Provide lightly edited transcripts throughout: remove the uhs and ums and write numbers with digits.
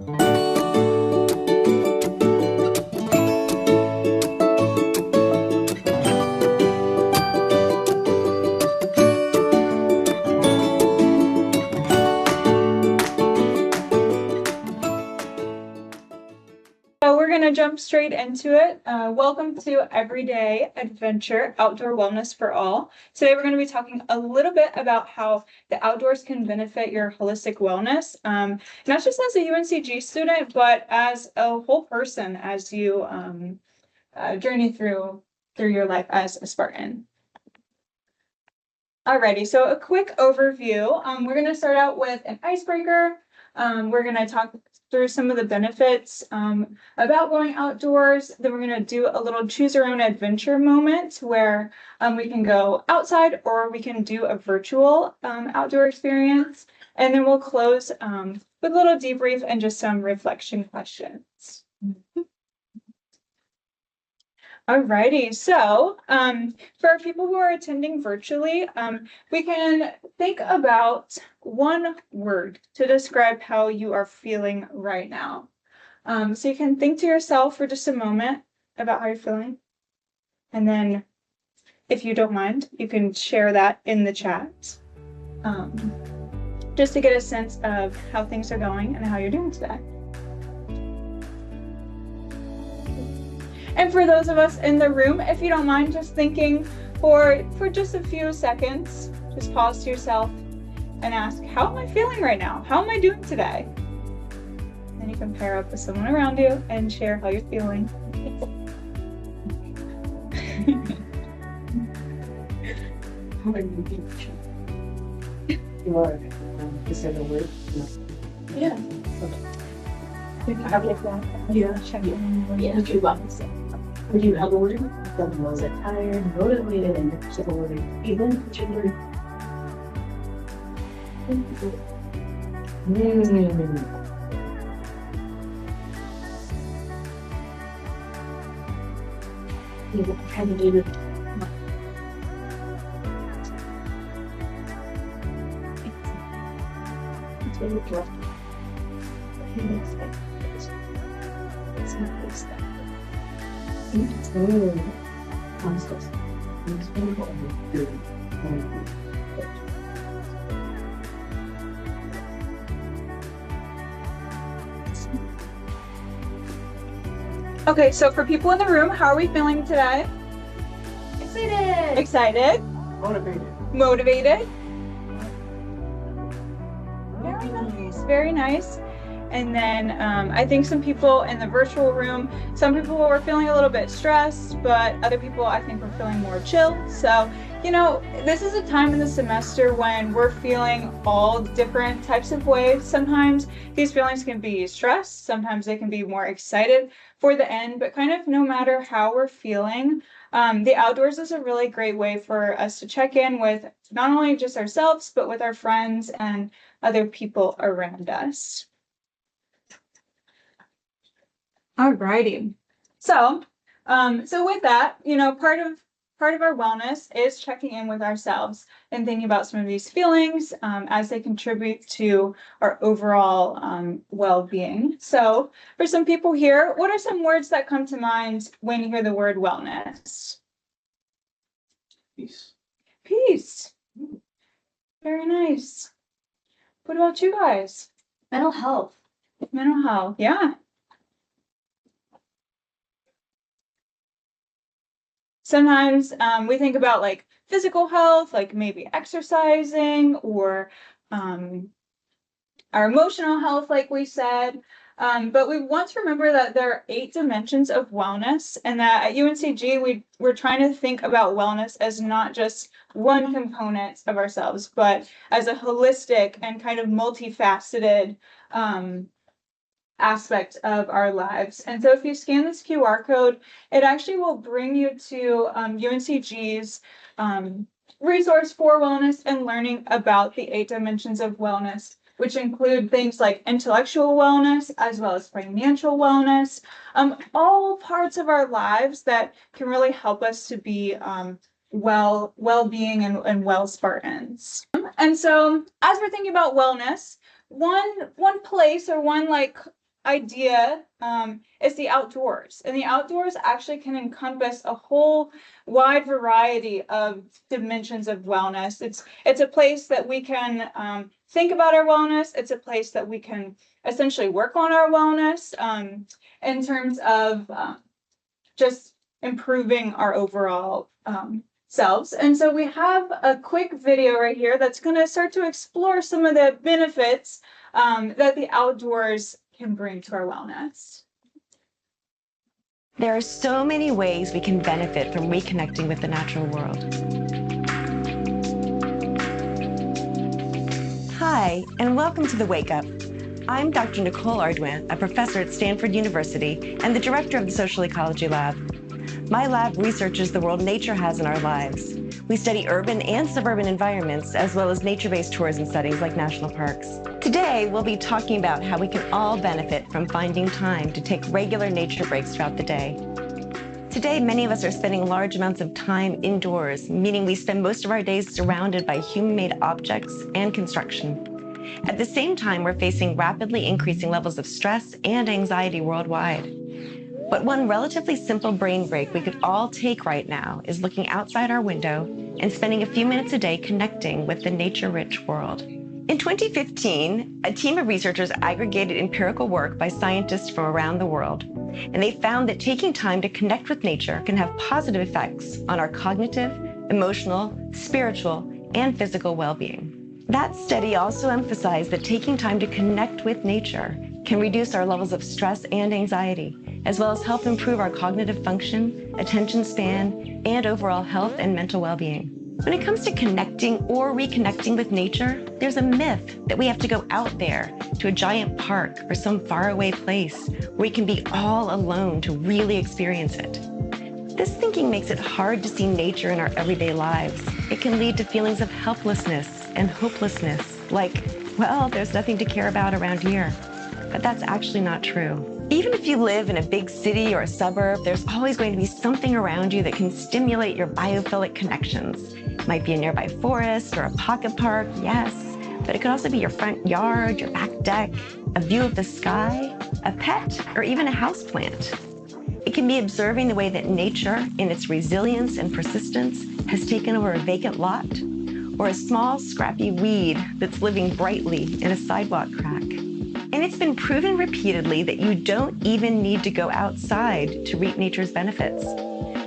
So we're going to jump straight into it. Welcome to Everyday Adventure Outdoor Wellness for All. Today we're going to be talking a little bit about how the outdoors can benefit your holistic wellness, not just as a UNCG student, but as a whole person as you journey through your life as a Spartan. Alrighty, so a quick overview. We're going to start out with an icebreaker. We're going to talk through some of the benefits about going outdoors. Then we're going to do a little choose your own adventure moment where we can go outside or we can do a virtual outdoor experience. And then we'll close with a little debrief and just some reflection questions. Alrighty, so for people who are attending virtually, we can think about one word to describe how you are feeling right now. So you can think to yourself for just a moment about how you're feeling. And then if you don't mind, you can share that in the chat. Just to get a sense of how things are going and how you're doing today. And for those of us in the room, if you don't mind just thinking for just a few seconds, just pause to yourself and ask, how am I feeling right now? How am I doing today? Then you can pair up with someone around you and share how you're feeling. You are to say the word? Yeah. Yeah, check it. Yeah, you want to say. Would you have a word? Was it tired, motivated, and supported? Even particularly. You kind of did it. It's really rough. It's not this stuff. Okay, so for people in the room, how are we feeling today? Excited! Excited? Motivated. Motivated? Very nice, very nice. And then I think some people in the virtual room, some people were feeling a little bit stressed, but other people I think were feeling more chill. So, you know, this is a time in the semester when we're feeling all different types of ways. Sometimes these feelings can be stressed, sometimes they can be more excited for the end, but kind of no matter how we're feeling, the outdoors is a really great way for us to check in with not only just ourselves, but with our friends and other people around us. Alrighty. So with that, you know, part of our wellness is checking in with ourselves and thinking about some of these feelings as they contribute to our overall well-being. So for some people here, what are some words that come to mind when you hear the word wellness? Peace. Peace. Very nice. What about you guys? Mental health. Mental health, yeah. Sometimes we think about like physical health, like maybe exercising, or our emotional health, like we said. But we want to remember that there are 8 dimensions of wellness, and that at UNCG, we're trying to think about wellness as not just one component of ourselves, but as a holistic and kind of multifaceted aspect of our lives. And so if you scan this QR code, it actually will bring you to UNCG's resource for wellness and learning about the 8 dimensions of wellness, which include things like intellectual wellness as well as financial wellness, all parts of our lives that can really help us to be well-being and well Spartans. And so as we're thinking about wellness, one place or one like idea is the outdoors. And the outdoors actually can encompass a whole wide variety of dimensions of wellness. It's a place that we can think about our wellness. It's a place that we can essentially work on our wellness in terms of just improving our overall selves. And so we have a quick video right here that's going to start to explore some of the benefits that the outdoors can bring to our wellness. There are so many ways we can benefit from reconnecting with the natural world. Hi, and welcome to The Wake Up. I'm Dr. Nicole Ardouin, a professor at Stanford University and the director of the Social Ecology Lab. My lab researches the role nature has in our lives. We study urban and suburban environments, as well as nature-based tourism settings like national parks. Today, we'll be talking about how we can all benefit from finding time to take regular nature breaks throughout the day. Today, many of us are spending large amounts of time indoors, meaning we spend most of our days surrounded by human-made objects and construction. At the same time, we're facing rapidly increasing levels of stress and anxiety worldwide. But one relatively simple brain break we could all take right now is looking outside our window and spending a few minutes a day connecting with the nature-rich world. In 2015, a team of researchers aggregated empirical work by scientists from around the world, and they found that taking time to connect with nature can have positive effects on our cognitive, emotional, spiritual, and physical well-being. That study also emphasized that taking time to connect with nature can reduce our levels of stress and anxiety, as well as help improve our cognitive function, attention span, and overall health and mental well-being. When it comes to connecting or reconnecting with nature, there's a myth that we have to go out there to a giant park or some faraway place where we can be all alone to really experience it. This thinking makes it hard to see nature in our everyday lives. It can lead to feelings of helplessness and hopelessness, like, well, there's nothing to care about around here. But that's actually not true. Even if you live in a big city or a suburb, there's always going to be something around you that can stimulate your biophilic connections. It might be a nearby forest or a pocket park, yes, but it could also be your front yard, your back deck, a view of the sky, a pet, or even a houseplant. It can be observing the way that nature, in its resilience and persistence, has taken over a vacant lot, or a small, scrappy weed that's living brightly in a sidewalk crack. And it's been proven repeatedly that you don't even need to go outside to reap nature's benefits.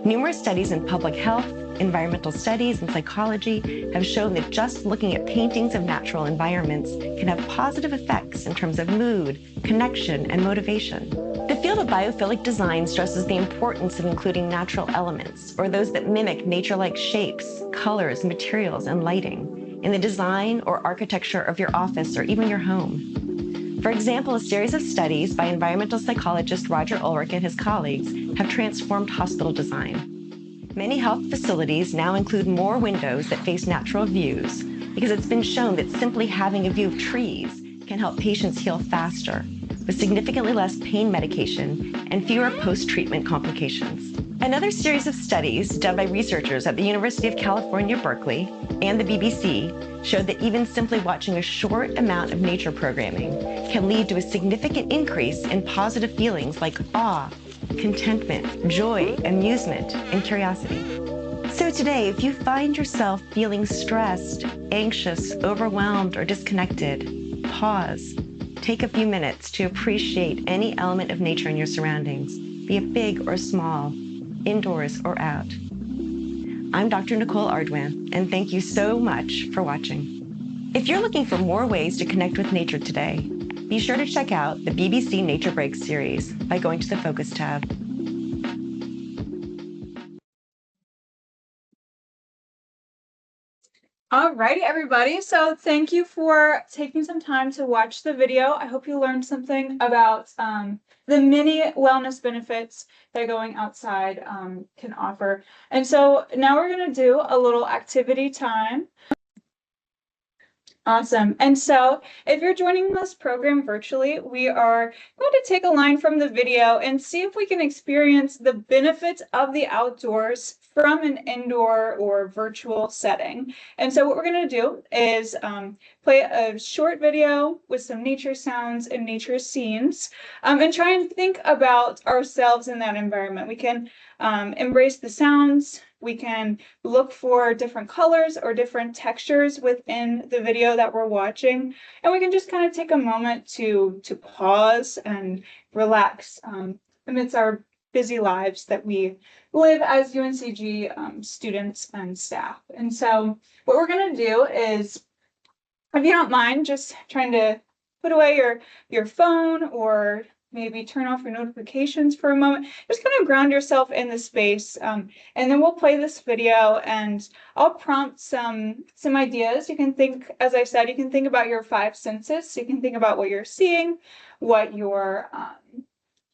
Numerous studies in public health, environmental studies, and psychology have shown that just looking at paintings of natural environments can have positive effects in terms of mood, connection, and motivation. The field of biophilic design stresses the importance of including natural elements, or those that mimic nature-like shapes, colors, materials, and lighting, in the design or architecture of your office or even your home. For example, a series of studies by environmental psychologist Roger Ulrich and his colleagues have transformed hospital design. Many health facilities now include more windows that face natural views because it's been shown that simply having a view of trees can help patients heal faster, with significantly less pain medication and fewer post-treatment complications. Another series of studies done by researchers at the University of California, Berkeley, and the BBC showed that even simply watching a short amount of nature programming can lead to a significant increase in positive feelings like awe, contentment, joy, amusement, and curiosity. So today, if you find yourself feeling stressed, anxious, overwhelmed, or disconnected, pause. Take a few minutes to appreciate any element of nature in your surroundings, be it big or small, indoors or out. I'm Dr. Nicole Ardouin, and thank you so much for watching. If you're looking for more ways to connect with nature today, be sure to check out the BBC Nature Breaks series by going to the Focus tab. Alrighty, everybody. So thank you for taking some time to watch the video. I hope you learned something about the many wellness benefits that going outside can offer. And so now we're going to do a little activity time. Awesome. And so if you're joining this program virtually, we are going to take a line from the video and see if we can experience the benefits of the outdoors from an indoor or virtual setting. And so what we're going to do is play a short video with some nature sounds and nature scenes, and try and think about ourselves in that environment. We can embrace the sounds. We can look for different colors or different textures within the video that we're watching. And we can just kind of take a moment to pause and relax amidst our busy lives that we live as UNCG students and staff. And so what we're going to do is, if you don't mind, just trying to put away your phone or maybe turn off your notifications for a moment. Just kind of ground yourself in the space. And then we'll play this video and I'll prompt some ideas. You can think, as I said, you can think about your five senses. So you can think about what you're seeing, what you're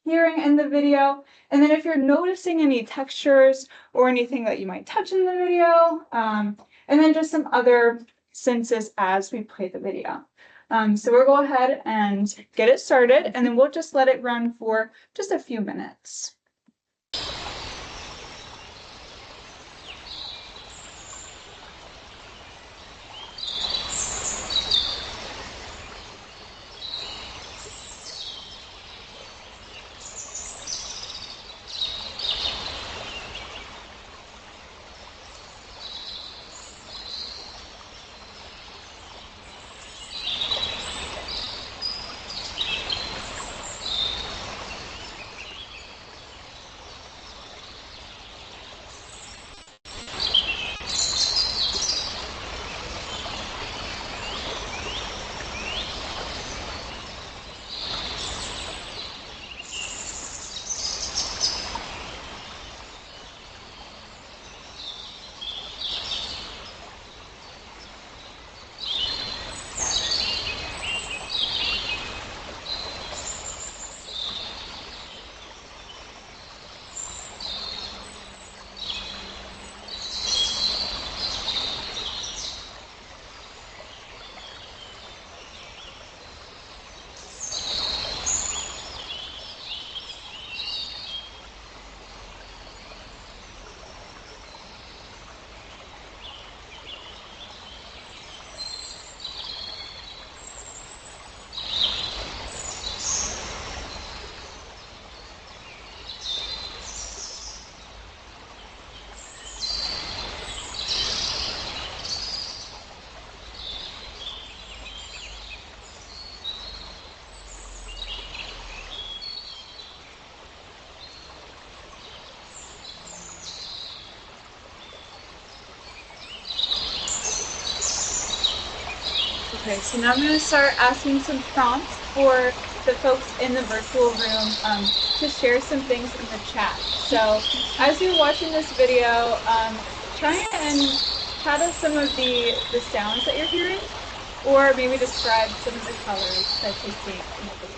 hearing in the video. And then if you're noticing any textures or anything that you might touch in the video, and then just some other senses as we play the video. So we'll go ahead and get it started, and then we'll just let it run for just a few minutes. Okay, so now I'm going to start asking some prompts for the folks in the virtual room to share some things in the chat. So as you're watching this video, try and title some of the sounds that you're hearing, or maybe describe some of the colors that you see in the video.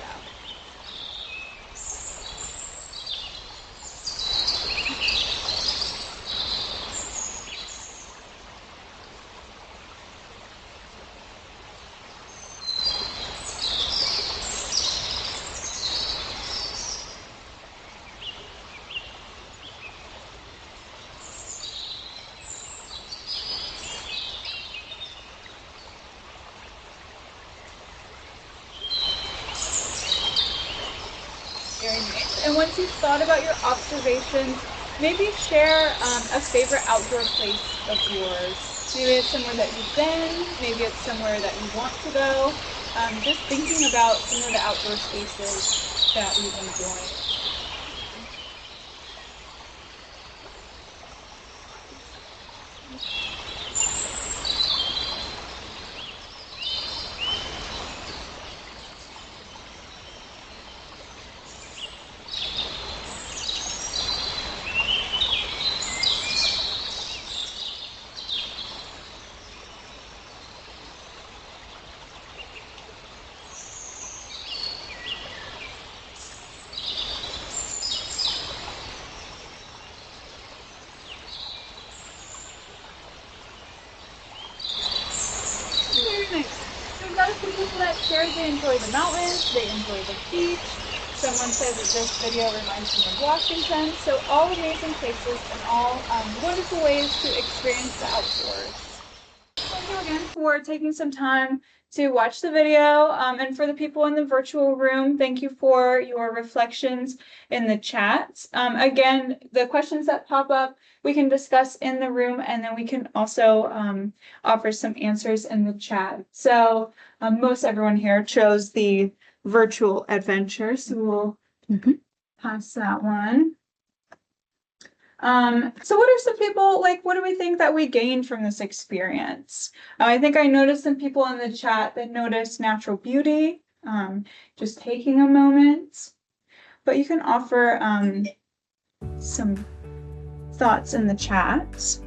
Very nice. And once you've thought about your observations, maybe share a favorite outdoor place of yours. Maybe it's somewhere that you've been, maybe it's somewhere that you want to go. Just thinking about some of the outdoor spaces that we've enjoyed. shared they enjoy the mountains, they enjoy the beach. Someone said that this video reminds them of Washington. So all amazing places and all wonderful ways to experience the outdoors. Thank you again for taking some time to watch the video. And for the people in the virtual room, thank you for your reflections in the chat. Again, the questions that pop up, we can discuss in the room, and then we can also offer some answers in the chat. So most everyone here chose the virtual adventure, so we'll pass that one. So what are some people, like, what do we think that we gained from this experience? I think I noticed some people in the chat that noticed natural beauty, just taking a moment, but you can offer some thoughts in the chat.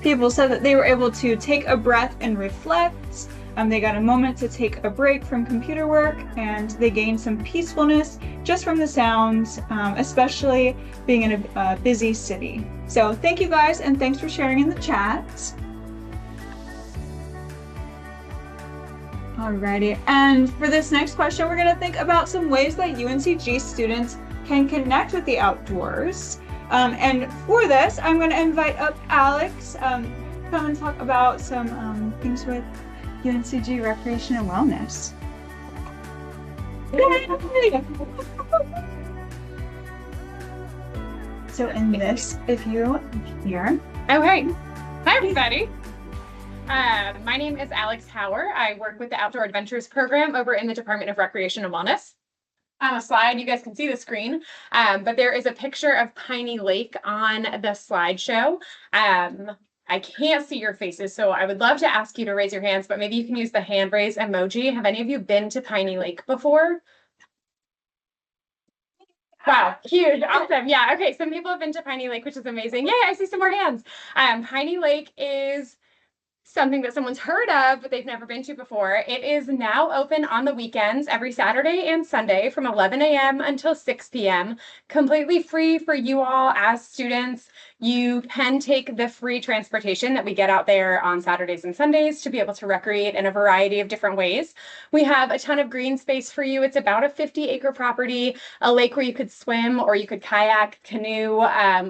People said that they were able to take a breath and reflect. They got a moment to take a break from computer work, and they gained some peacefulness just from the sounds, especially being in a busy city. So thank you guys, and thanks for sharing in the chat. Alrighty, and for this next question, we're gonna think about some ways that UNCG students can connect with the outdoors. And for this, I'm going to invite up Alex, come and talk about some things with UNCG Recreation and Wellness. Yay! So in this, if you here. Okay. Hi, everybody. My name is Alex Hauer. I work with the Outdoor Adventures program over in the Department of Recreation and Wellness. On a slide, you guys can see the screen, but there is a picture of Piney Lake on the slideshow. I can't see your faces, so I would love to ask you to raise your hands, but maybe you can use the hand raise emoji. Have any of you been to Piney Lake before? Wow, huge, awesome. Yeah, okay, some people have been to Piney Lake, which is amazing. Yay, I see some more hands. Piney Lake is something that someone's heard of, but they've never been to before. It is now open on the weekends, every Saturday and Sunday from 11 a.m. until 6 p.m. Completely free for you all as students. You can take the free transportation that we get out there on Saturdays and Sundays to be able to recreate in a variety of different ways. We have a ton of green space for you. It's about a 50-acre property, a lake where you could swim or you could kayak, canoe,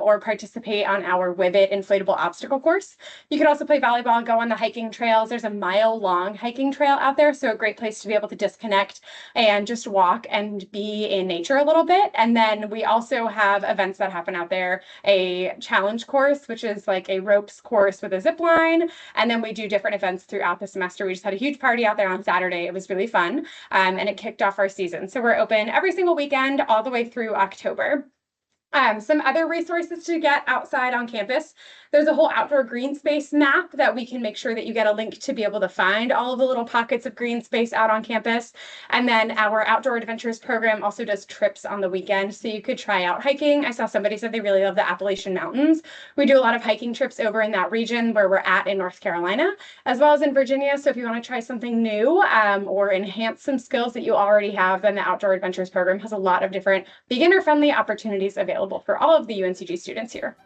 or participate on our Wibbit inflatable obstacle course. You could also play volleyball, go on the hiking trails. There's a mile-long hiking trail out there, so a great place to be able to disconnect and just walk and be in nature a little bit. And then we also have events that happen out there, a challenge course, which is like a ropes course with a zip line. And then we do different events throughout the semester. We just had a huge party out there on Saturday. It was really fun. And it kicked off our season. So we're open every single weekend all the way through October. Some other resources to get outside on campus. There's a whole outdoor green space map that we can make sure that you get a link to be able to find all of the little pockets of green space out on campus. And then our Outdoor Adventures program also does trips on the weekend. So you could try out hiking. I saw somebody said they really love the Appalachian Mountains. We do a lot of hiking trips over in that region where we're at in North Carolina, as well as in Virginia. So if you want to try something new or enhance some skills that you already have, then the Outdoor Adventures program has a lot of different beginner-friendly opportunities available for all of the UNCG students here.